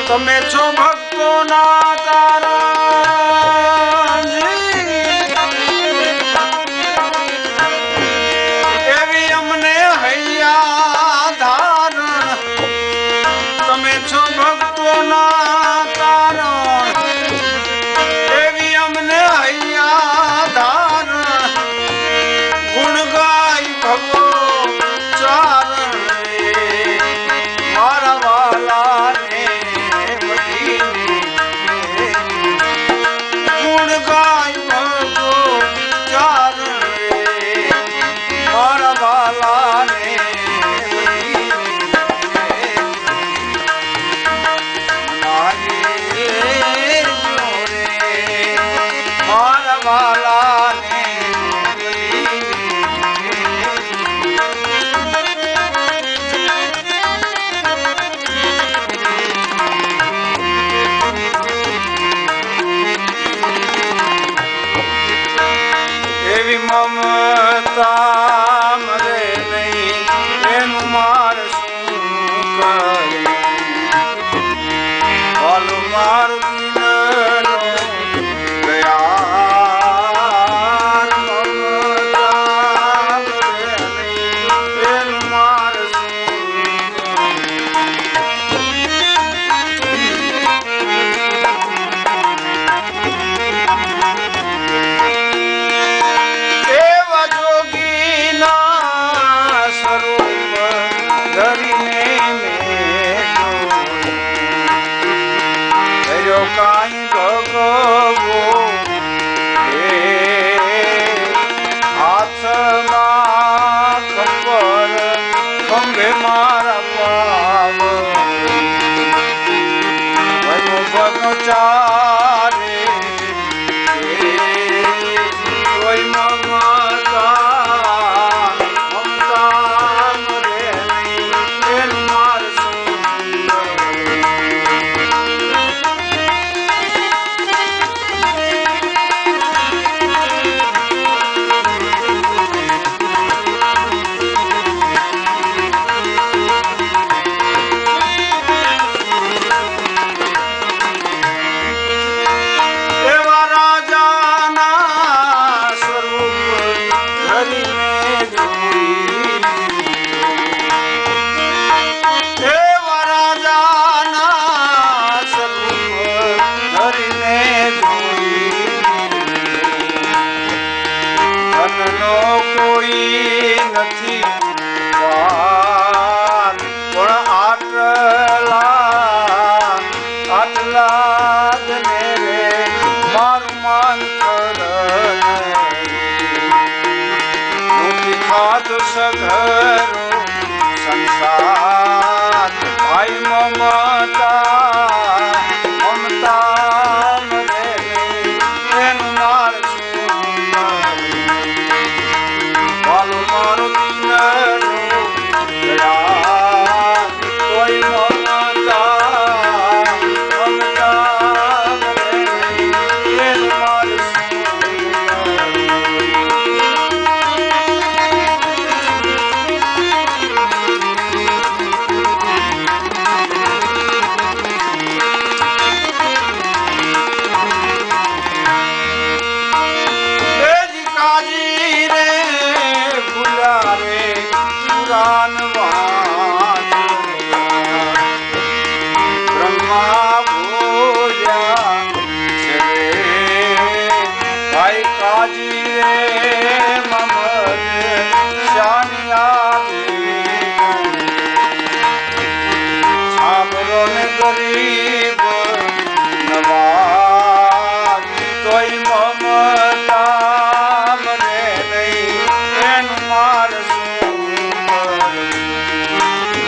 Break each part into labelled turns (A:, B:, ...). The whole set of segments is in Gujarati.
A: તમે છો ભક્તો ના તારા એવી અમને હૈયા ધારણ તમે છો ભક્તો ના તારણ એવી અમને હૈયા ધારણ ગુણ ગાય ભગવો ચારણ મારા વાલા મમતા મરે નહીં એનું માર શું કરે વાલો મારું દિલનો ગયા મમતા મરે નહીં એનું માર કાઈ ભગવો હાથમાં ખબર ખંભે મારા પાવ ભગો ચારે કોઈ મમતા મમતા મરે એનું માર કોઈ નથી પણ આટલા જ ને રે મારું માન કર ખાધો સઘરો સંસાર ભાઈ મમતા મમતા મરે એનું માર Follow my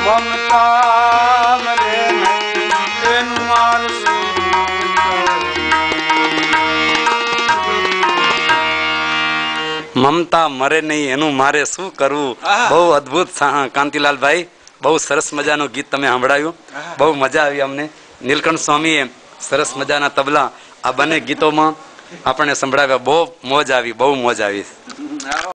A: મમતા મરે એનું મારું શું
B: મમતા મરે નહીં એનું મારે શું કરવું. બહુ અદભુત કાંતિલાલભાઈ, બહુ સરસ મજાનું ગીત તમે સાંભળાયું. બહુ મજા આવી અમને. નીલકંઠ સ્વામીએ સરસ મજાના તબલા આ બંને ગીતોમાં આપણે સંભળાવ્યા. બહુ મોજ આવી, બહુ મોજ આવી.